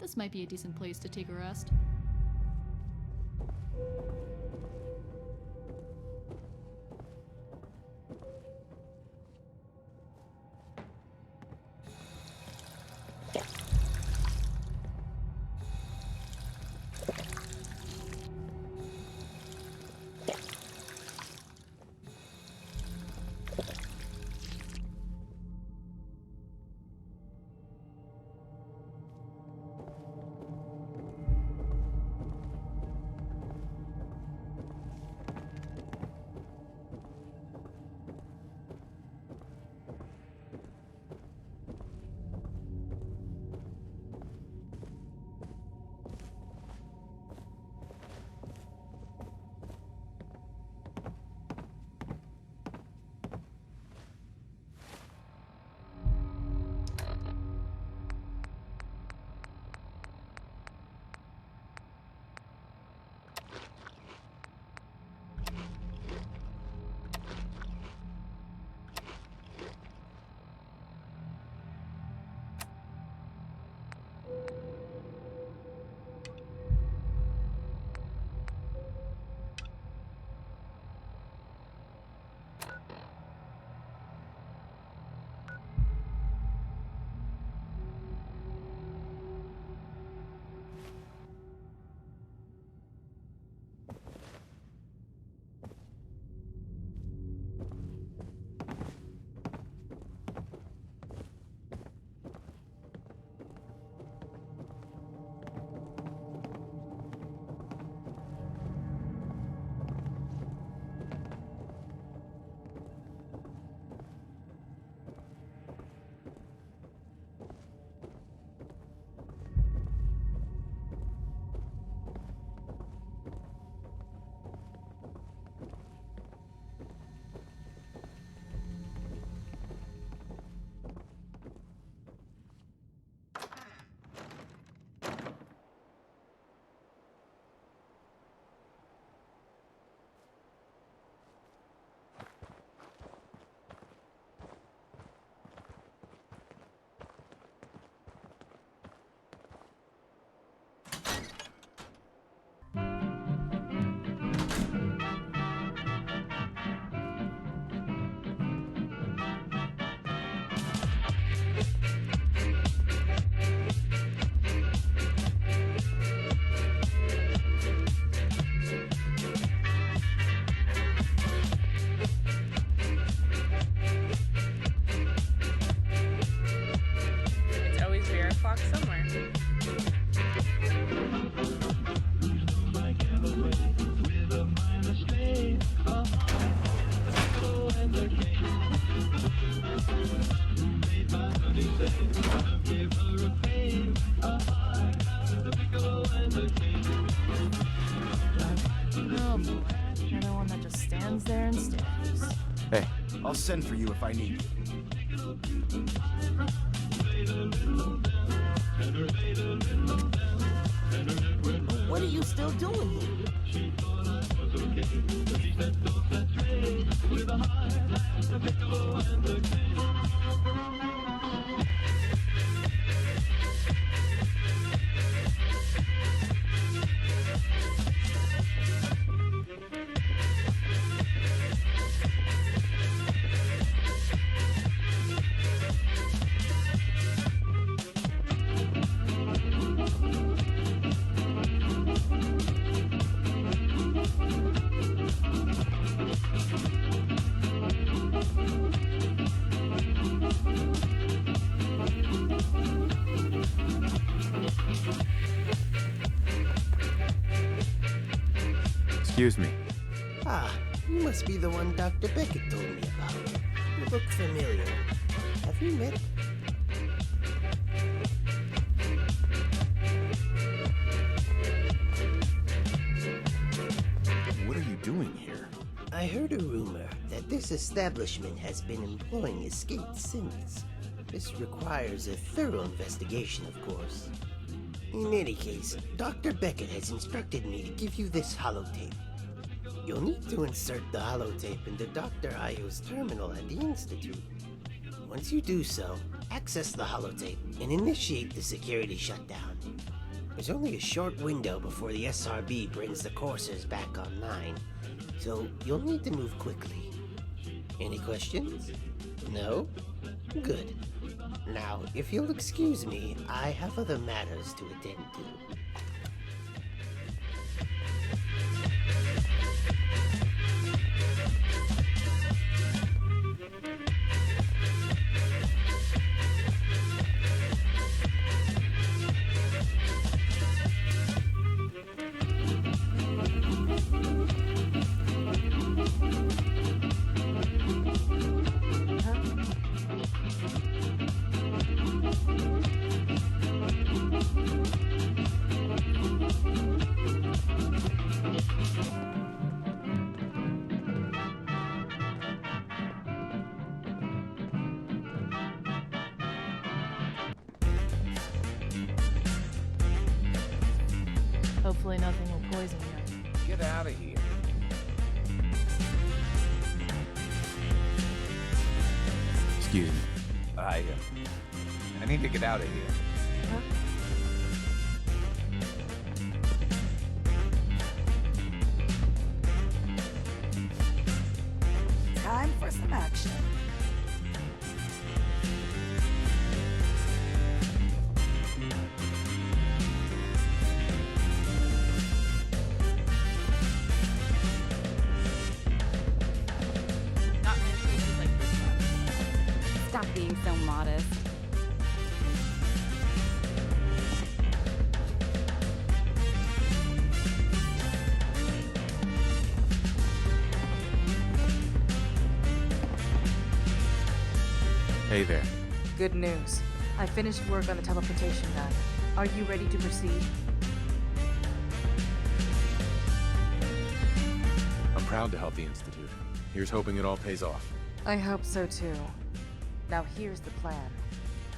This might be a decent place to take a rest. I'll send for you if I need you. What are you still doing here? Excuse me. Ah, you must be the one Dr. Beckett told me about. You look familiar. Have we met? What are you doing here? I heard a rumor that this establishment has been employing escaped synths. This requires a thorough investigation, of course. In any case, Dr. Beckett has instructed me to give you this holotape. You'll need to insert the holotape into Dr. Ayo's terminal at the Institute. Once you do so, access the holotape and initiate the security shutdown. There's only a short window before the SRB brings the coursers back online, so you'll need to move quickly. Any questions? No? Good. Now, if you'll excuse me, I have other matters to attend to. Hopefully nothing will poison you. Get out of here. Excuse me. I need to get out of here. Time for some action. Not many places like this one. Stop being so modest. Hey there. Good news. I finished work on the teleportation gun. Are you ready to proceed? I'm proud to help the Institute. Here's hoping it all pays off. I hope so too. Now here's the plan.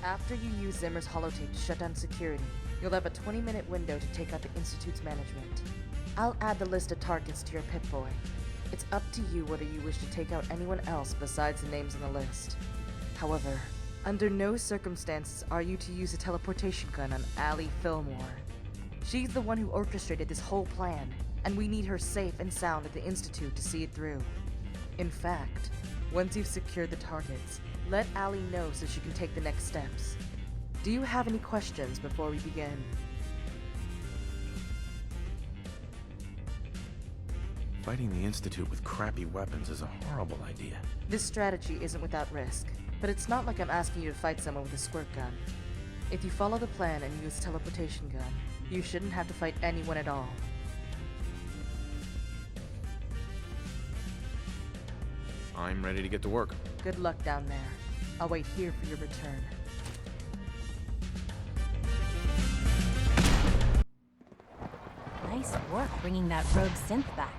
After you use Zimmer's holotape to shut down security, you'll have a 20-minute window to take out the Institute's management. I'll add the list of targets to your Pip-Boy. It's up to you whether you wish to take out anyone else besides the names on the list. However, under no circumstances are you to use a teleportation gun on Allie Fillmore. She's the one who orchestrated this whole plan, and we need her safe and sound at the Institute to see it through. In fact, once you've secured the targets, let Allie know so she can take the next steps. Do you have any questions before we begin? Fighting the Institute with crappy weapons is a horrible idea. This strategy isn't without risk, but it's not like I'm asking you to fight someone with a squirt gun. If you follow the plan and use a teleportation gun, you shouldn't have to fight anyone at all. I'm ready to get to work. Good luck down there. I'll wait here for your return. Nice work bringing that rogue synth back.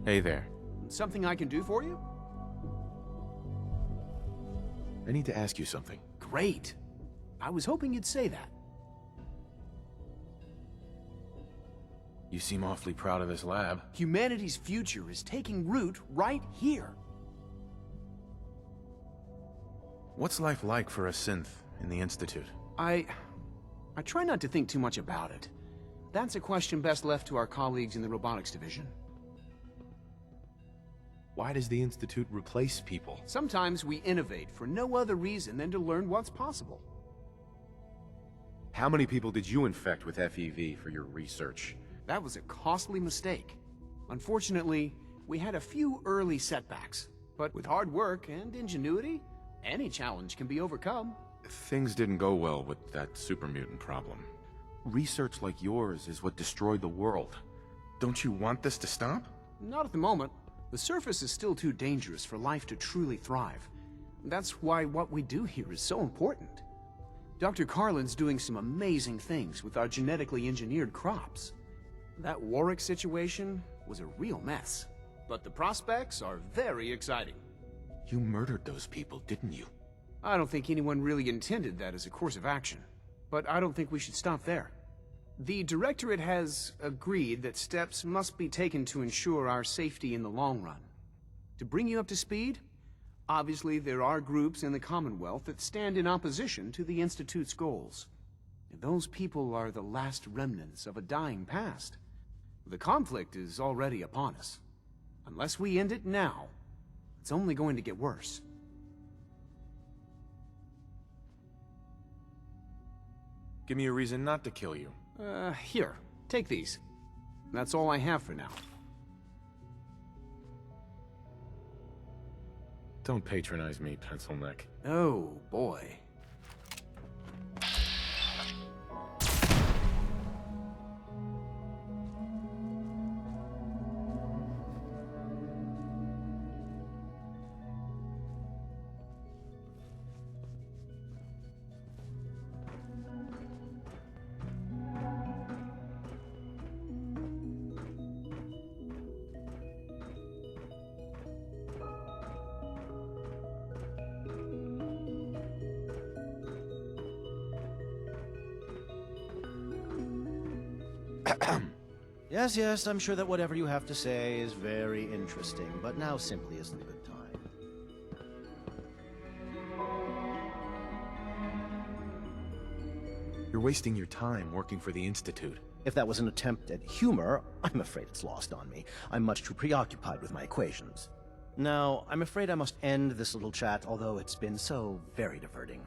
Hey there. Something I can do for you? I need to ask you something. Great. I was hoping you'd say that. You seem awfully proud of this lab. Humanity's future is taking root right here. What's life like for a synth in the Institute? I try not to think too much about it. That's a question best left to our colleagues in the robotics division. Why does the Institute replace people? Sometimes we innovate for no other reason than to learn what's possible. How many people did you infect with FEV for your research? That was a costly mistake. Unfortunately, we had a few early setbacks. But with hard work and ingenuity, any challenge can be overcome. Things didn't go well with that super mutant problem. Research like yours is what destroyed the world. Don't you want this to stop? Not at the moment. The surface is still too dangerous for life to truly thrive. That's why what we do here is so important. Dr. Carlin's doing some amazing things with our genetically engineered crops. That Warwick situation was a real mess, but the prospects are very exciting. You murdered those people, didn't you? I don't think anyone really intended that as a course of action, but I don't think we should stop there. The Directorate has agreed that steps must be taken to ensure our safety in the long run. To bring you up to speed, obviously there are groups in the Commonwealth that stand in opposition to the Institute's goals. And those people are the last remnants of a dying past. The conflict is already upon us. Unless we end it now, it's only going to get worse. Give me a reason not to kill you. Here, take these. That's all I have for now. Don't patronize me, pencil neck. Oh, boy. Yes, I'm sure that whatever you have to say is very interesting, but now simply isn't a good time. You're wasting your time working for the Institute. If that was an attempt at humor, I'm afraid it's lost on me. I'm much too preoccupied with my equations. Now, I'm afraid I must end this little chat, although it's been so very diverting.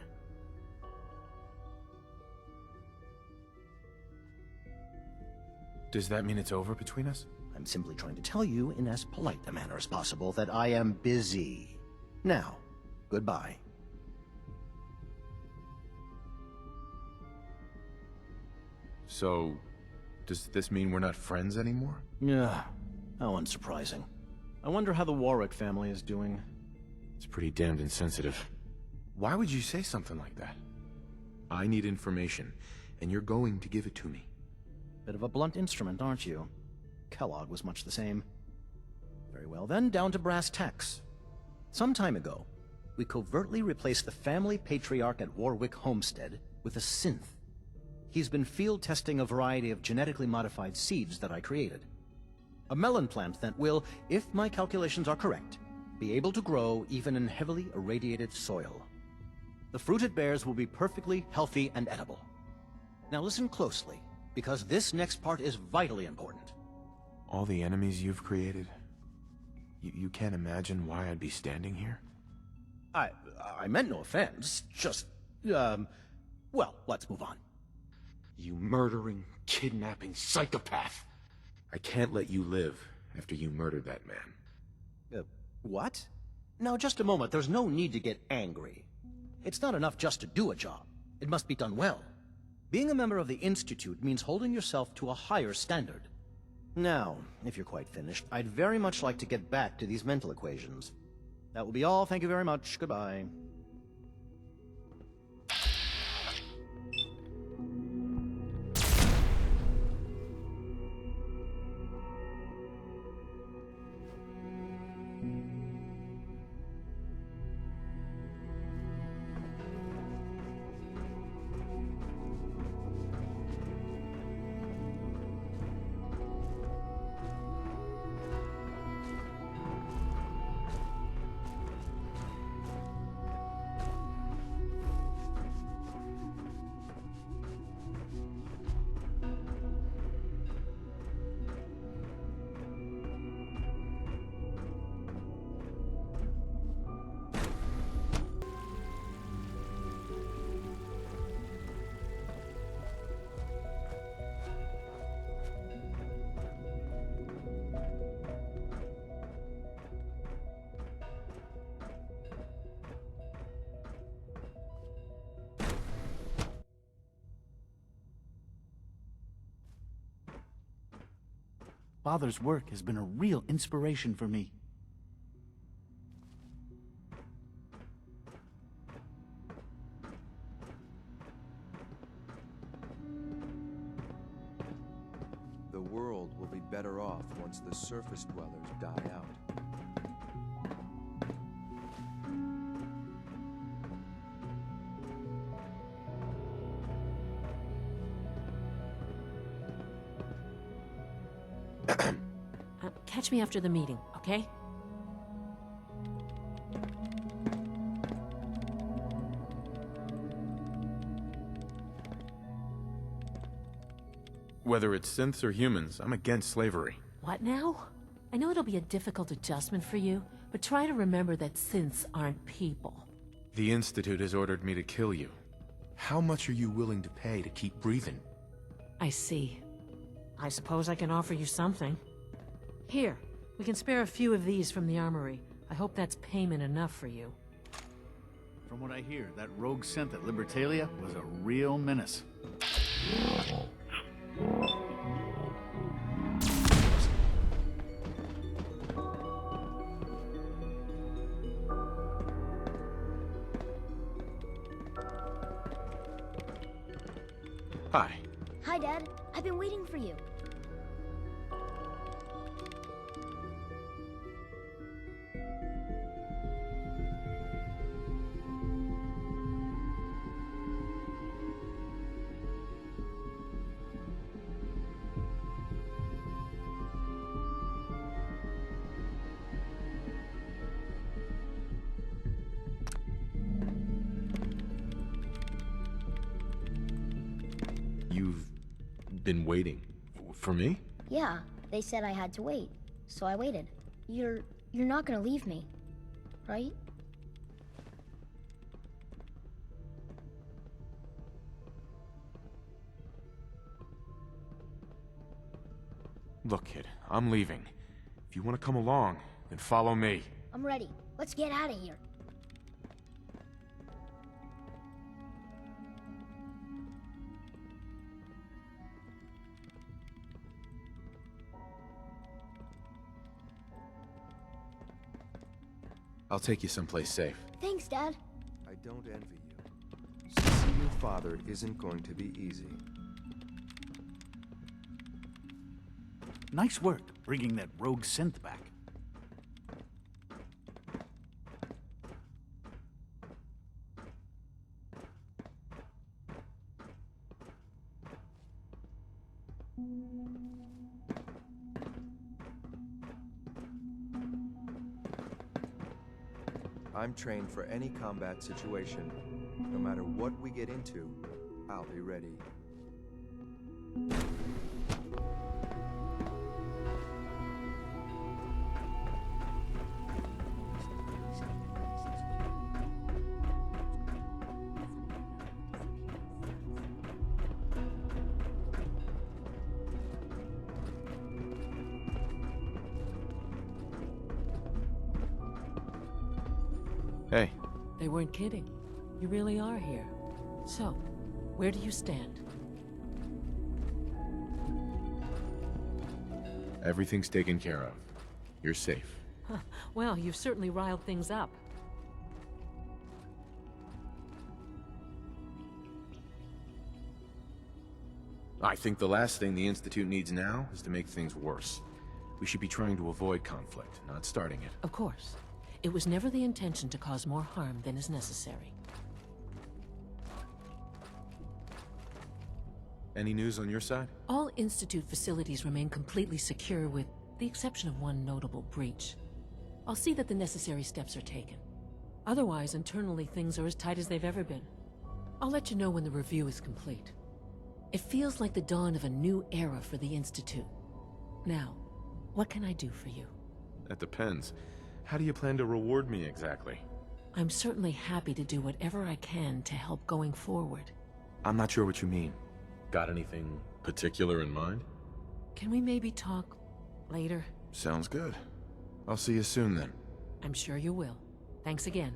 Does that mean it's over between us? I'm simply trying to tell you, in as polite a manner as possible, that I am busy. Now, goodbye. So, does this mean we're not friends anymore? Yeah, how unsurprising. I wonder how the Warwick family is doing. It's pretty damned insensitive. Why would you say something like that? I need information, and you're going to give it to me. Bit of a blunt instrument, aren't you? Kellogg was much the same. Very well then, down to brass tacks. Some time ago, we covertly replaced the family patriarch at Warwick Homestead with a synth. He's been field testing a variety of genetically modified seeds that I created. A melon plant that will, if my calculations are correct, be able to grow even in heavily irradiated soil. The fruit it bears will be perfectly healthy and edible. Now listen closely, because this next part is vitally important. All the enemies you've created? You can't imagine why I'd be standing here? I meant no offense, just, well, let's move on. You murdering, kidnapping psychopath! I can't let you live after you murdered that man. What? Now, just a moment, there's no need to get angry. It's not enough just to do a job. It must be done well. Being a member of the Institute means holding yourself to a higher standard. Now, if you're quite finished, I'd very much like to get back to these mental equations. That will be all. Thank you very much. Goodbye. Father's work has been a real inspiration for me. The world will be better off once the surface dwellers die out. Catch me after the meeting, okay? Whether it's synths or humans, I'm against slavery. What now? I know it'll be a difficult adjustment for you, but try to remember that synths aren't people. The Institute has ordered me to kill you. How much are you willing to pay to keep breathing? I see. I suppose I can offer you something. Here, we can spare a few of these from the armory. I hope that's payment enough for you. From what I hear, that rogue synth at Libertalia was a real menace. Hi. Hi, Dad. I've been waiting for you. You've been waiting for me? Yeah, they said I had to wait, so I waited. You're not gonna leave me, right? Look, kid, I'm leaving. If you want to come along, then follow me. I'm ready. Let's get out of here. I'll take you someplace safe. Thanks, Dad. I don't envy you. Seeing your father isn't going to be easy. Nice work bringing that rogue synth back. I'm trained for any combat situation. No matter what we get into, I'll be ready. Hey. They weren't kidding. You really are here. So, where do you stand? Everything's taken care of. You're safe. Huh. Well, you've certainly riled things up. I think the last thing the Institute needs now is to make things worse. We should be trying to avoid conflict, not starting it. Of course. It was never the intention to cause more harm than is necessary. Any news on your side? All Institute facilities remain completely secure with the exception of one notable breach. I'll see that the necessary steps are taken. Otherwise, internally things are as tight as they've ever been. I'll let you know when the review is complete. It feels like the dawn of a new era for the Institute. Now, what can I do for you? That depends. How do you plan to reward me exactly? I'm certainly happy to do whatever I can to help going forward. I'm not sure what you mean. Got anything particular in mind? Can we maybe talk later? Sounds good. I'll see you soon then. I'm sure you will. Thanks again.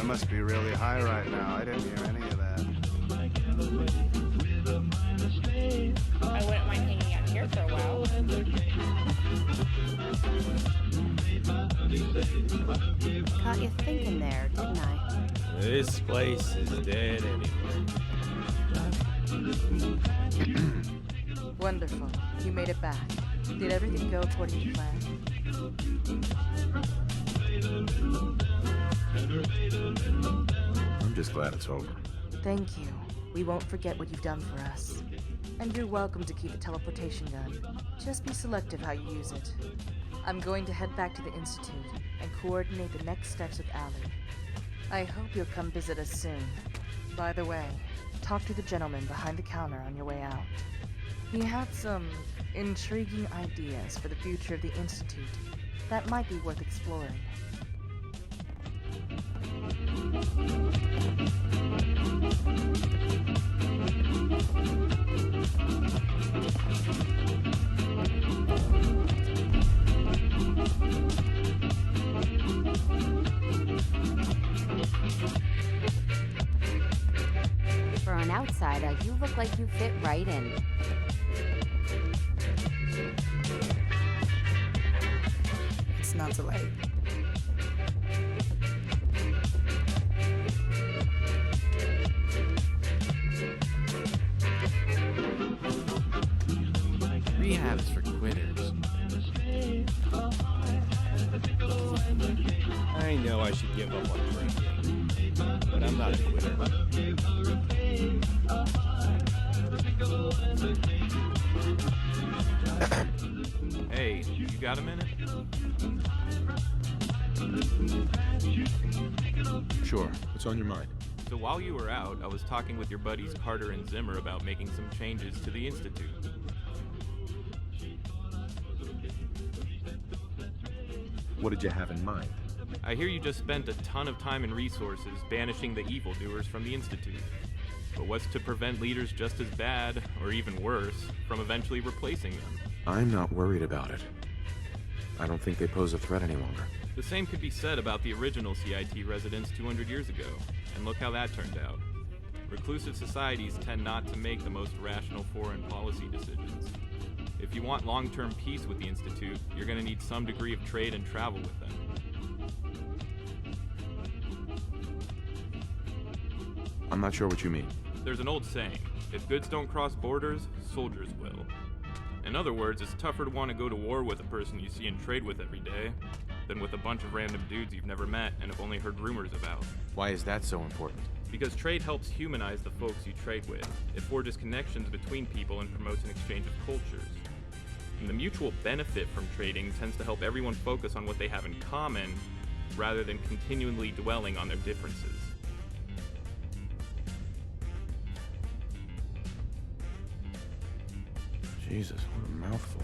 must be really high right now. I didn't hear any of that. I wouldn't mind hanging out here for a while. Caught you thinking there, didn't I? This place is dead anyway. Wonderful. You made it back. Did everything go according to plan? I'm just glad it's over. Thank you. We won't forget what you've done for us. And you're welcome to keep the teleportation gun. Just be selective how you use it. I'm going to head back to the Institute and coordinate the next steps with Allie. I hope you'll come visit us soon. By the way, talk to the gentleman behind the counter on your way out. He had some intriguing ideas for the future of the Institute that might be worth exploring. For an outsider, you look like you fit right in. It's not too late. Rehab is for quitters. I know I should give up on drinking, but I'm not a quitter. Hey, you got a minute? Sure. What's on your mind? So while you were out, I was talking with your buddies Carter and Zimmer about making some changes to the Institute. What did you have in mind? I hear you just spent a ton of time and resources banishing the evildoers from the Institute. But what's to prevent leaders just as bad, or even worse, from eventually replacing them? I'm not worried about it. I don't think they pose a threat any longer. The same could be said about the original CIT residents 200 years ago, and look how that turned out. Reclusive societies tend not to make the most rational foreign policy decisions. If you want long-term peace with the Institute, you're going to need some degree of trade and travel with them. I'm not sure what you mean. There's an old saying, if goods don't cross borders, soldiers will. In other words, it's tougher to want to go to war with a person you see and trade with every day than with a bunch of random dudes you've never met and have only heard rumors about. Why is that so important? Because trade helps humanize the folks you trade with. It forges connections between people and promotes an exchange of cultures. And the mutual benefit from trading tends to help everyone focus on what they have in common rather than continually dwelling on their differences. Jesus, what a mouthful.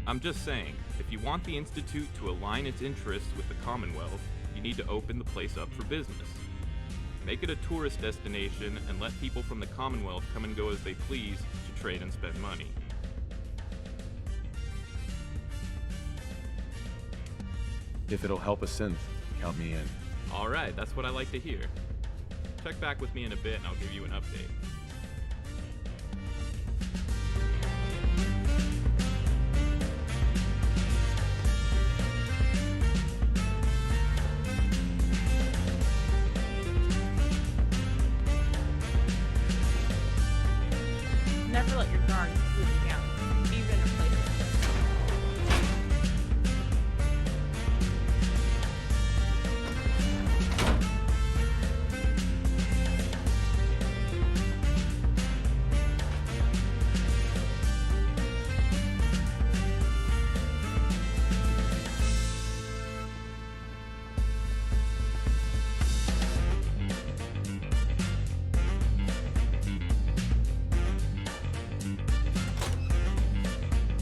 I'm just saying, if you want the Institute to align its interests with the Commonwealth, you need to open the place up for business. Make it a tourist destination and let people from the Commonwealth come and go as they please to trade and spend money. If it'll help a synth, count me in. Alright, that's what I like to hear. Check back with me in a bit and I'll give you an update. Never let your guard completely